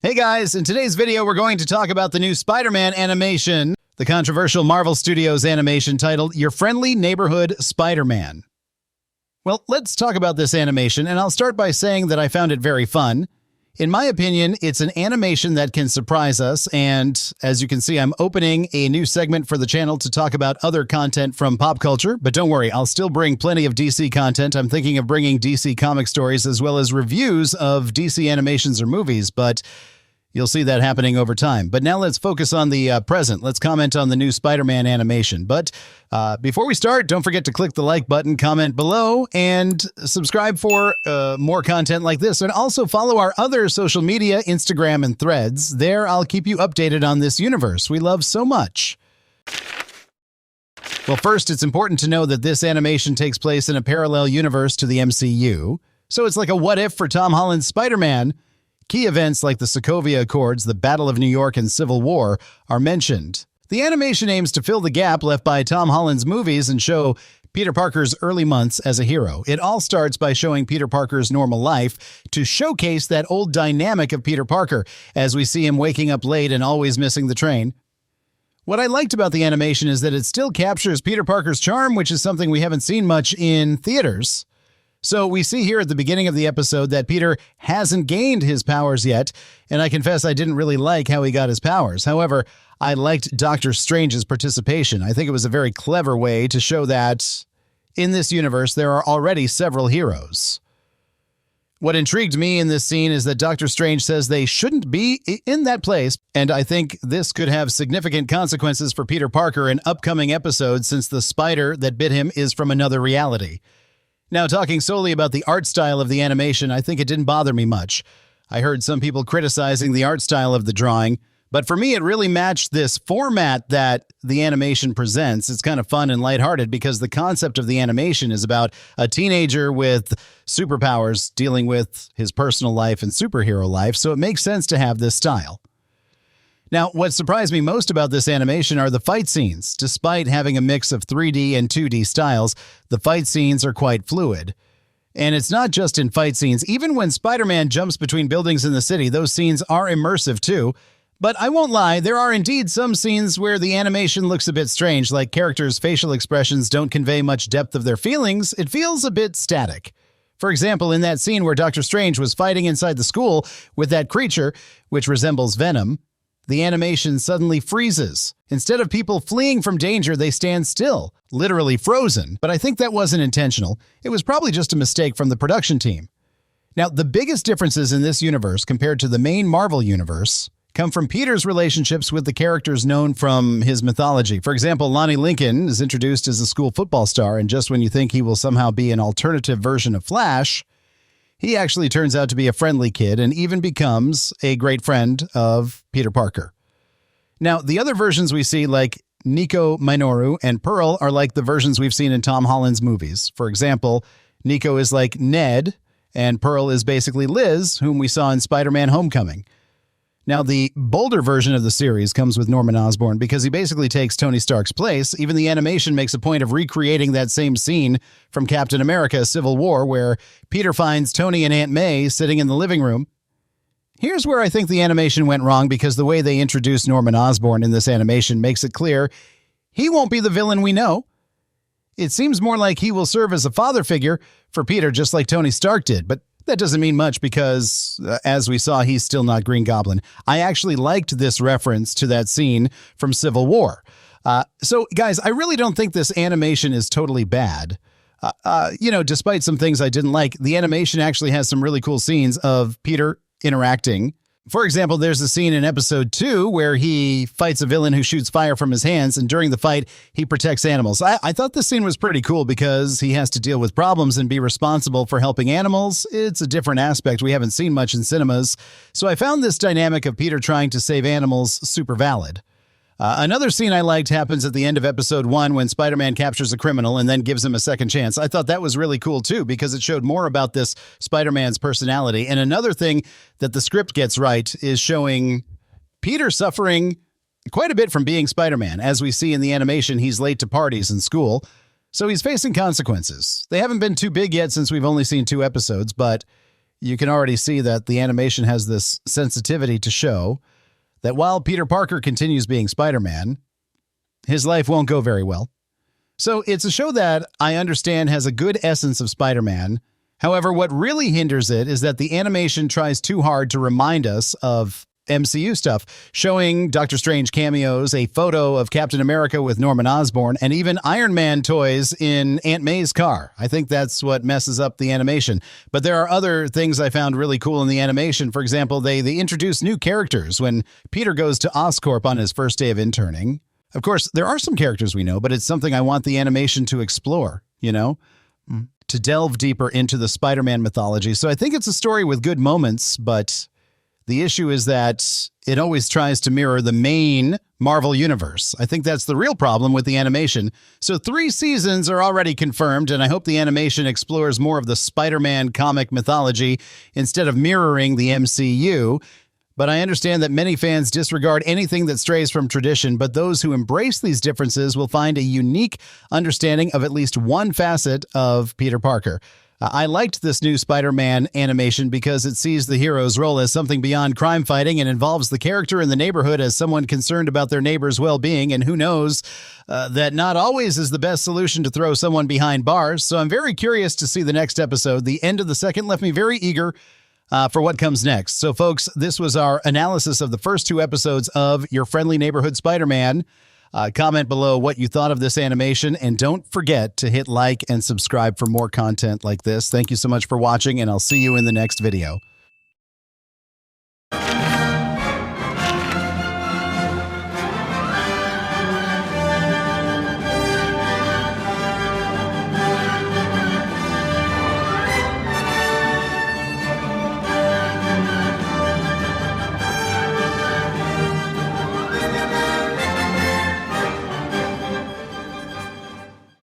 Hey guys, in today's video we're going to talk about the new Spider-Man animation, the controversial Marvel Studios animation titled Your Friendly Neighborhood Spider-Man. Well, let's talk about this animation, and I'll start by saying that I found it very fun. In my opinion, it's an animation that can surprise us, and as you can see, I'm opening a new segment for the channel to talk about other content from pop culture, but don't worry, I'll still bring plenty of DC content. I'm thinking of bringing DC comic stories as well as reviews of DC animations or movies, but you'll see that happening over time. But now let's focus on the present. Let's comment on the new Spider-Man animation. But before we start, don't forget to click the like button, comment below, and subscribe for more content like this. And also follow our other social media, Instagram and Threads. There, I'll keep you updated on this universe we love so much. Well, first, it's important to know that this animation takes place in a parallel universe to the MCU. So it's like a what-if for Tom Holland's Spider-Man. Key events like the Sokovia Accords, the Battle of New York, and Civil War are mentioned. The animation aims to fill the gap left by Tom Holland's movies and show Peter Parker's early months as a hero. It all starts by showing Peter Parker's normal life to showcase that old dynamic of Peter Parker, as we see him waking up late and always missing the train. What I liked about the animation is that it still captures Peter Parker's charm, which is something we haven't seen much in theaters. So we see here at the beginning of the episode that Peter hasn't gained his powers yet, and I confess I didn't really like how he got his powers. However, I liked Doctor Strange's participation. I think it was a very clever way to show that in this universe there are already several heroes. What intrigued me in this scene is that Doctor Strange says they shouldn't be in that place, and I think this could have significant consequences for Peter Parker in upcoming episodes since the spider that bit him is from another reality. Now, talking solely about the art style of the animation, I think it didn't bother me much. I heard some people criticizing the art style of the drawing, but for me, it really matched this format that the animation presents. It's kind of fun and lighthearted because the concept of the animation is about a teenager with superpowers dealing with his personal life and superhero life, so it makes sense to have this style. Now, what surprised me most about this animation are the fight scenes. Despite having a mix of 3D and 2D styles, the fight scenes are quite fluid. And it's not just in fight scenes. Even when Spider-Man jumps between buildings in the city, those scenes are immersive too. But I won't lie, there are indeed some scenes where the animation looks a bit strange, like characters' facial expressions don't convey much depth of their feelings. It feels a bit static. For example, in that scene where Doctor Strange was fighting inside the school with that creature, which resembles Venom, the animation suddenly freezes. Instead of people fleeing from danger, they stand still, literally frozen. But I think that wasn't intentional. It was probably just a mistake from the production team. Now, the biggest differences in this universe compared to the main Marvel universe come from Peter's relationships with the characters known from his mythology. For example, Lonnie Lincoln is introduced as a school football star, and just when you think he will somehow be an alternative version of Flash, he actually turns out to be a friendly kid and even becomes a great friend of Peter Parker. Now, the other versions we see, like Nico Minoru and Pearl, are like the versions we've seen in Tom Holland's movies. For example, Nico is like Ned, and Pearl is basically Liz, whom we saw in Spider-Man Homecoming. Now, the bolder version of the series comes with Norman Osborn because he basically takes Tony Stark's place. Even the animation makes a point of recreating that same scene from Captain America: Civil War, where Peter finds Tony and Aunt May sitting in the living room. Here's where I think the animation went wrong, because the way they introduced Norman Osborn in this animation makes it clear he won't be the villain we know. It seems more like he will serve as a father figure for Peter, just like Tony Stark did, but that doesn't mean much because, as we saw, he's still not Green Goblin. I actually liked this reference to that scene from Civil War. So, guys, I really don't think this animation is totally bad. Despite some things I didn't like, the animation actually has some really cool scenes of Peter interacting. For example, there's a scene in episode 2 where he fights a villain who shoots fire from his hands, and during the fight, he protects animals. I thought this scene was pretty cool because he has to deal with problems and be responsible for helping animals. It's a different aspect we haven't seen much in cinemas, so I found this dynamic of Peter trying to save animals super valid. Another scene I liked happens at the end of episode 1 when Spider-Man captures a criminal and then gives him a second chance. I thought that was really cool too because it showed more about this Spider-Man's personality. And another thing that the script gets right is showing Peter suffering quite a bit from being Spider-Man. As we see in the animation, he's late to parties in school, so he's facing consequences. They haven't been too big yet since we've only seen 2 episodes, but you can already see that the animation has this sensitivity to show that while Peter Parker continues being Spider-Man, his life won't go very well. So it's a show that I understand has a good essence of Spider-Man. However, what really hinders it is that the animation tries too hard to remind us of MCU stuff, showing Doctor Strange cameos, a photo of Captain America with Norman Osborn, and even Iron Man toys in Aunt May's car. I think that's what messes up the animation. But there are other things I found really cool in the animation. For example, they introduce new characters when Peter goes to Oscorp on his first day of interning. Of course, there are some characters we know, but it's something I want the animation to explore, to delve deeper into the Spider-Man mythology. So I think it's a story with good moments, but the issue is that it always tries to mirror the main Marvel universe. I think that's the real problem with the animation. So 3 seasons are already confirmed, and I hope the animation explores more of the Spider-Man comic mythology instead of mirroring the MCU. But I understand that many fans disregard anything that strays from tradition, but those who embrace these differences will find a unique understanding of at least one facet of Peter Parker. I liked this new Spider-Man animation because it sees the hero's role as something beyond crime fighting and involves the character in the neighborhood as someone concerned about their neighbor's well-being. And who knows that not always is the best solution to throw someone behind bars. So I'm very curious to see the next episode. The end of the second left me very eager for what comes next. So, folks, this was our analysis of the first 2 episodes of Your Friendly Neighborhood Spider-Man. Comment below what you thought of this animation, and don't forget to hit like and subscribe for more content like this. Thank you so much for watching, and I'll see you in the next video.